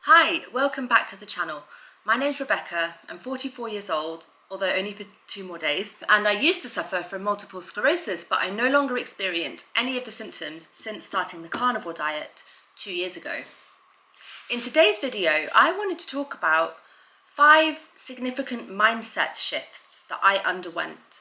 Hi, welcome back to the channel. My name's Rebecca, I'm 44 years old, although only for 2 more days, and I used to suffer from multiple sclerosis, but I no longer experience any of the symptoms since starting the carnivore diet 2 years ago. In today's video, I wanted to talk about 5 significant mindset shifts that I underwent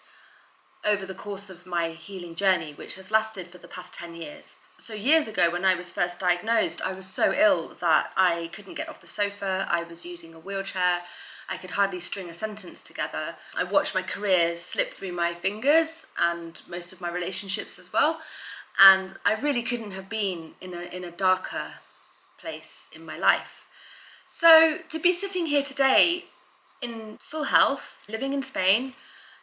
over the course of my healing journey, which has lasted for the past 10 years. So years ago, when I was first diagnosed, I was so ill that I couldn't get off the sofa, I was using a wheelchair, I could hardly string a sentence together. I watched my career slip through my fingers and most of my relationships as well, and I really couldn't have been in a darker place in my life. So to be sitting here today in full health, living in Spain,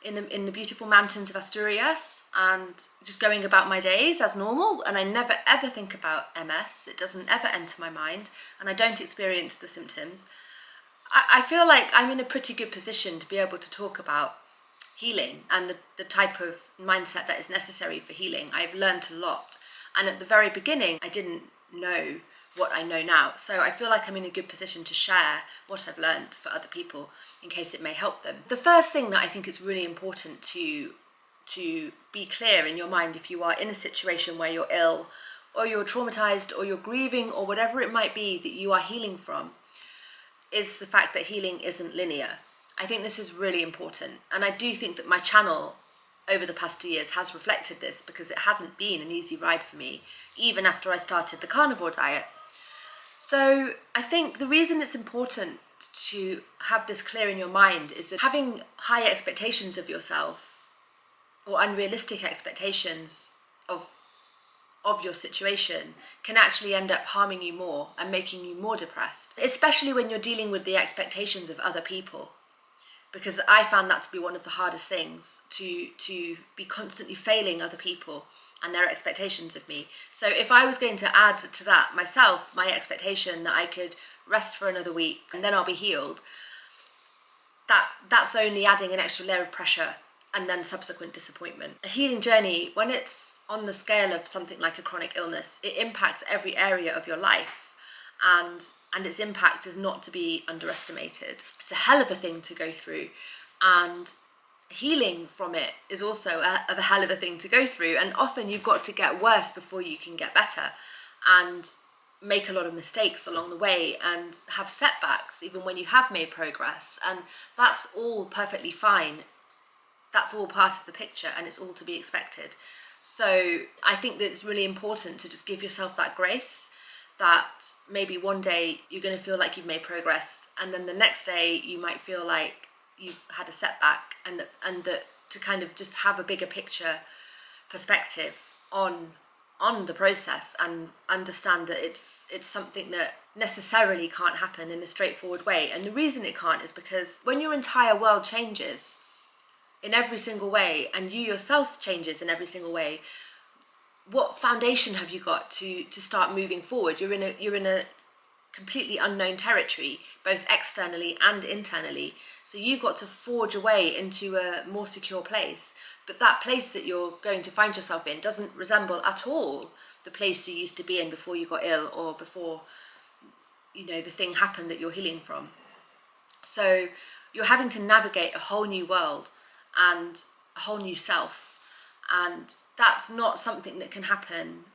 in the beautiful mountains of Asturias, and just going about my days as normal, and I never ever think about MS, it doesn't ever enter my mind, and I don't experience the symptoms. I feel like I'm in a pretty good position to be able to talk about healing and the type of mindset that is necessary for healing. I've learned a lot, and at the very beginning I didn't know what I know now, so I feel like I'm in a good position to share what I've learned for other people in case it may help them. The first thing that I think is really important to be clear in your mind if you are in a situation where you're ill or you're traumatized or you're grieving or whatever it might be that you are healing from is the fact that healing isn't linear. I think this is really important, and I do think that my channel over the past 2 years has reflected this, because it hasn't been an easy ride for me even after I started the carnivore diet. So I think the reason it's important to have this clear in your mind is that having high expectations of yourself or unrealistic expectations of your situation can actually end up harming you more and making you more depressed, especially when you're dealing with the expectations of other people. Because I found that to be one of the hardest things, to be constantly failing other people and their expectations of me. So if I was going to add to that myself, my expectation that I could rest for another week and then I'll be healed, that's only adding an extra layer of pressure and then subsequent disappointment. A healing journey, when it's on the scale of something like a chronic illness, it impacts every area of your life, and its impact is not to be underestimated. It's a hell of a thing to go through, and healing from it is also a hell of a thing to go through, and often you've got to get worse before you can get better, and make a lot of mistakes along the way and have setbacks even when you have made progress, and that's all perfectly fine. That's all part of the picture, and it's all to be expected. So I think that it's really important to just give yourself that grace, that maybe one day you're going to feel like you've made progress, and then the next day you might feel like you've had a setback, and that to kind of just have a bigger picture perspective on the process and understand that it's something that necessarily can't happen in a straightforward way. And the reason it can't is because when your entire world changes in every single way, and you yourself changes in every single way, what foundation have you got to start moving forward? You're in a completely unknown territory, both externally and internally. So you've got to forge a way into a more secure place. But that place that you're going to find yourself in doesn't resemble at all the place you used to be in before you got ill, or before, the thing happened that you're healing from. So you're having to navigate a whole new world and a whole new self, and that's not something that can happen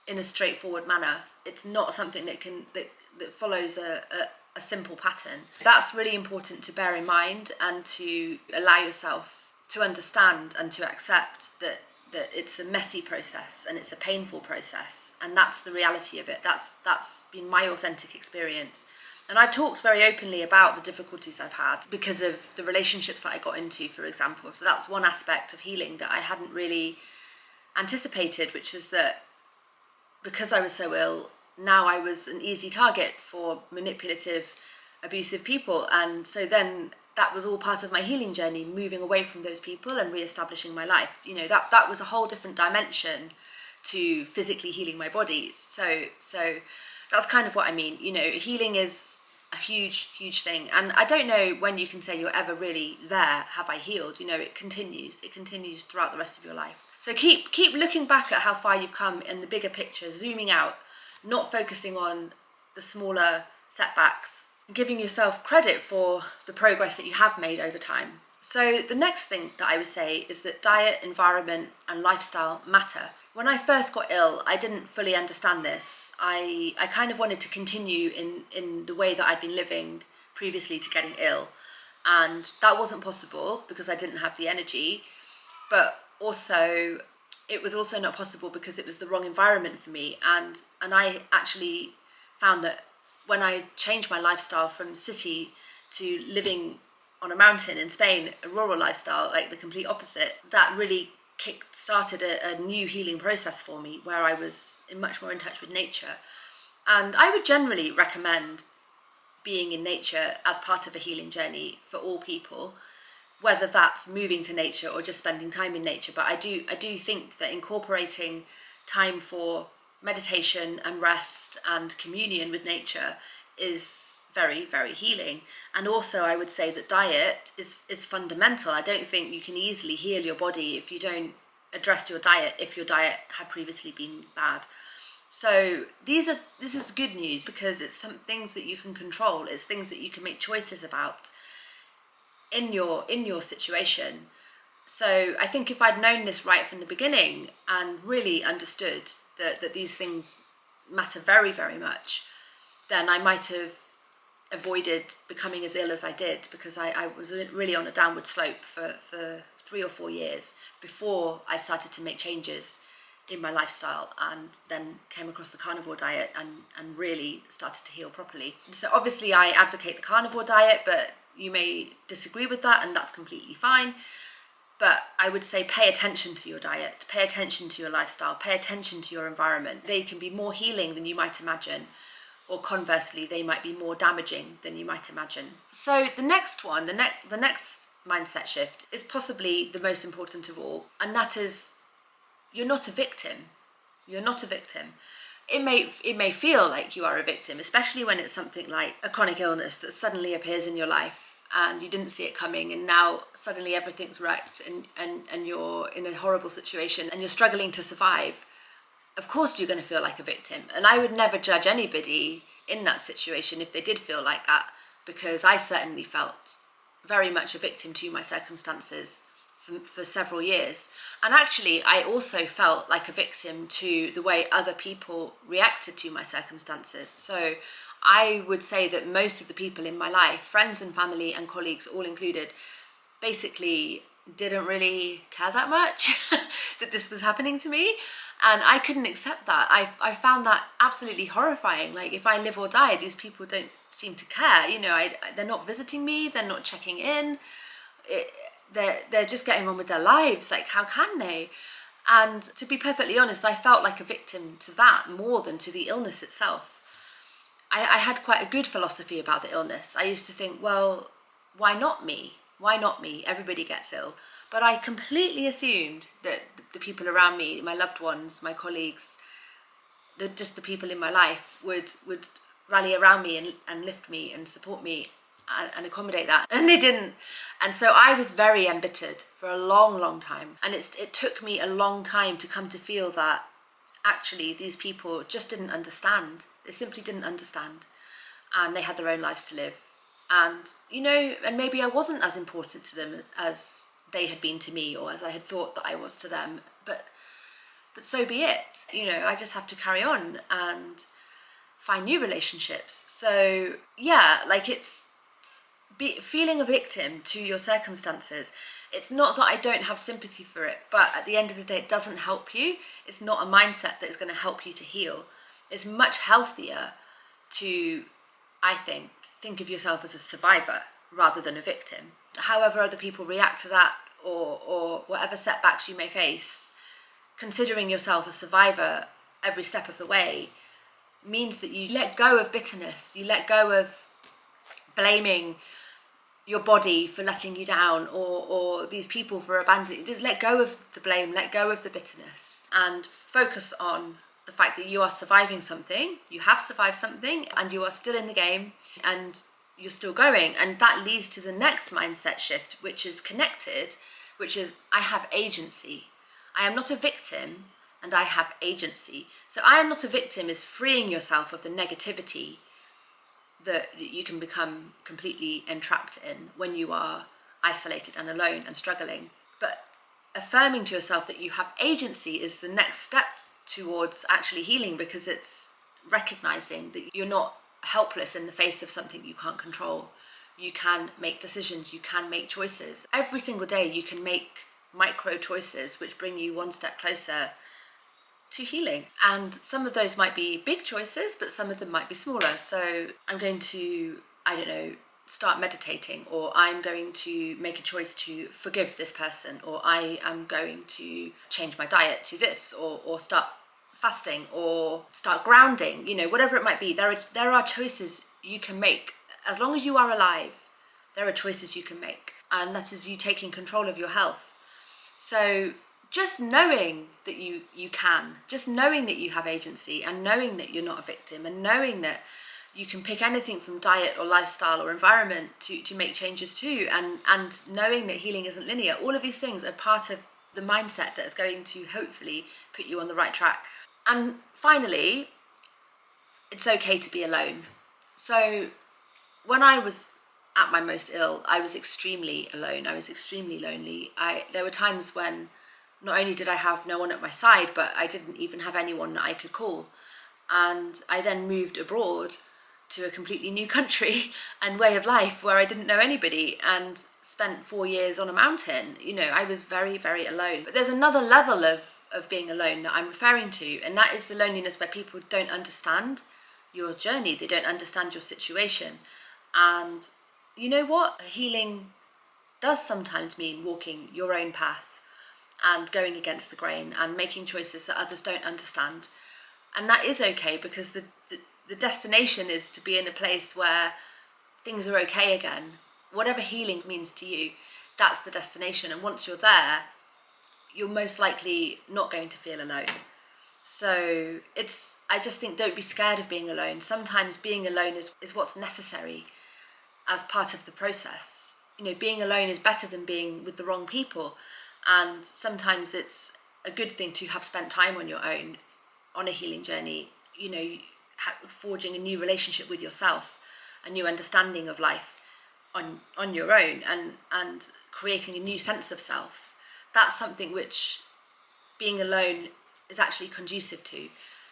in a straightforward manner. It's not something that follows a simple pattern. That's really important to bear in mind, and to allow yourself to understand and to accept that it's a messy process and it's a painful process, and that's the reality of it. That's been my authentic experience. And I've talked very openly about the difficulties I've had because of the relationships that I got into, for example. So that's one aspect of healing that I hadn't really anticipated, which is that because I was so ill, now I was an easy target for manipulative, abusive people. And so then that was all part of my healing journey, moving away from those people and re-establishing my life. That was a whole different dimension to physically healing my body. So that's kind of what I mean. Healing is a huge, huge thing. And I don't know when you can say you're ever really there, have I healed? It continues throughout the rest of your life. So keep looking back at how far you've come in the bigger picture, zooming out, not focusing on the smaller setbacks, giving yourself credit for the progress that you have made over time. So the next thing that I would say is that diet, environment, and lifestyle matter. When I first got ill, I didn't fully understand this. I kind of wanted to continue in the way that I'd been living previously to getting ill. And that wasn't possible because I didn't have the energy. But also, it was also not possible because it was the wrong environment for me. And I actually found that when I changed my lifestyle from city to living on a mountain in Spain, a rural lifestyle, like the complete opposite, that really started a new healing process for me where I was much more in touch with nature. And I would generally recommend being in nature as part of a healing journey for all people, whether that's moving to nature or just spending time in nature. But I do think that incorporating time for meditation and rest and communion with nature is very, very healing. And also I would say that diet is fundamental. I don't think you can easily heal your body if you don't address your diet, if your diet had previously been bad. So this is good news because it's some things that you can control. It's things that you can make choices about in your situation. So I think if I'd known this right from the beginning and really understood that these things matter very, very much, then I might have avoided becoming as ill as I did, because I was really on a downward slope for 3 or 4 years before I started to make changes in my lifestyle, and then came across the carnivore diet and really started to heal properly. So obviously I advocate the carnivore diet, but you may disagree with that, and that's completely fine. But I would say pay attention to your diet, pay attention to your lifestyle, pay attention to your environment. They can be more healing than you might imagine, or conversely, they might be more damaging than you might imagine. So the next one, the next mindset shift is possibly the most important of all, and that is you're not a victim. You're not a victim. It may feel like you are a victim, especially when it's something like a chronic illness that suddenly appears in your life and you didn't see it coming, and now suddenly everything's wrecked and you're in a horrible situation and you're struggling to survive. Of course you're going to feel like a victim. And I would never judge anybody in that situation if they did feel like that, because I certainly felt very much a victim to my circumstances for several years. And actually, I also felt like a victim to the way other people reacted to my circumstances. So I would say that most of the people in my life, friends and family and colleagues all included, basically didn't really care that much that this was happening to me. And I couldn't accept that. I found that absolutely horrifying. Like, if I live or die, these people don't seem to care. You know, they're not visiting me, they're not checking in. They're just getting on with their lives. Like, how can they? And to be perfectly honest, I felt like a victim to that more than to the illness itself. I had quite a good philosophy about the illness. I used to think, well, why not me? Why not me? Everybody gets ill. But I completely assumed that the people around me, my loved ones, my colleagues, just the people in my life would rally around me and lift me and support me and accommodate that. And they didn't. And so I was very embittered for a long, long time. And it took me a long time to come to feel that actually these people just didn't understand. They simply didn't understand. And they had their own lives to live. And, you know, and maybe I wasn't as important to them as they had been to me, or as I had thought that I was to them. But so be it. You know, I just have to carry on and find new relationships. So yeah, like, it's feeling a victim to your circumstances. It's not that I don't have sympathy for it, but at the end of the day, it doesn't help you. It's not a mindset that is going to help you to heal. It's much healthier to, I think of yourself as a survivor rather than a victim. However other people react to that, or whatever setbacks you may face, considering yourself a survivor every step of the way means that you let go of bitterness, you let go of blaming your body for letting you down, or these people for abandoning you. Just let go of the blame, let go of the bitterness, and focus on the fact that you are surviving something, you have survived something, and you are still in the game, and you're still going. And that leads to the next mindset shift, which is connected, which is I have agency. I am not a victim, and I have agency. So I am not a victim is freeing yourself of the negativity that you can become completely entrapped in when you are isolated and alone and struggling. But affirming to yourself that you have agency is the next step towards actually healing, because it's recognizing that you're not helpless in the face of something you can't control. You can make decisions, you can make choices. Every single day you can make micro choices which bring you one step closer to healing. And some of those might be big choices, but some of them might be smaller. So I'm going to, I don't know, start meditating, or I'm going to make a choice to forgive this person, or I am going to change my diet to this, or start fasting, or start grounding, you know, whatever it might be. There are choices you can make. As long as you are alive, there are choices you can make. And that is you taking control of your health. So just knowing that you can, just knowing that you have agency, and knowing that you're not a victim, and knowing that you can pick anything from diet or lifestyle or environment to make changes to, and knowing that healing isn't linear. All of these things are part of the mindset that is going to hopefully put you on the right track. And finally, it's okay to be alone. So when I was at my most ill, I was extremely alone. I was extremely lonely. There were times when not only did I have no one at my side, but I didn't even have anyone that I could call. And I then moved abroad to a completely new country and way of life where I didn't know anybody, and spent 4 years on a mountain. You know, I was very, very alone. But there's another level of being alone that I'm referring to, and that is the loneliness where people don't understand your journey. They don't understand your situation. And you know what? Healing does sometimes mean walking your own path and going against the grain and making choices that others don't understand. And that is okay, because the destination is to be in a place where things are okay again. Whatever healing means to you, that's the destination. And once you're there, you're most likely not going to feel alone. So I just think, don't be scared of being alone. Sometimes being alone is what's necessary as part of the process. You know, being alone is better than being with the wrong people. And sometimes it's a good thing to have spent time on your own on a healing journey, you know, forging a new relationship with yourself, a new understanding of life on your own, and creating a new sense of self. That's something which being alone is actually conducive to.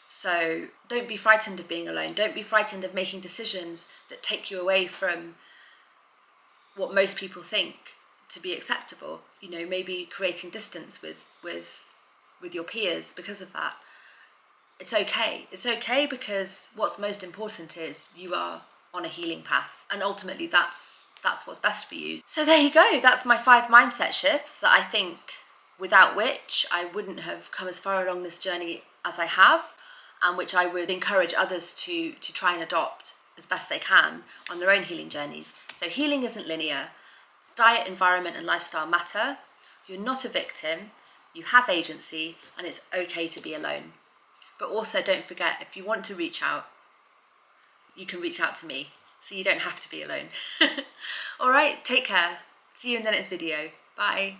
So don't be frightened of being alone. Don't be frightened of making decisions that take you away from what most people think to be acceptable. You know, maybe creating distance with your peers because of that. It's okay. It's okay, because what's most important is you are on a healing path, and ultimately that's what's best for you. So there you go. That's my 5 mindset shifts that I think without which I wouldn't have come as far along this journey as I have, and which I would encourage others to try and adopt as best they can on their own healing journeys. So healing isn't linear. Diet, environment, and lifestyle matter. You're not a victim. You have agency, and it's okay to be alone. But also don't forget, if you want to reach out, you can reach out to me, so you don't have to be alone. All right, take care. See you in the next video. Bye.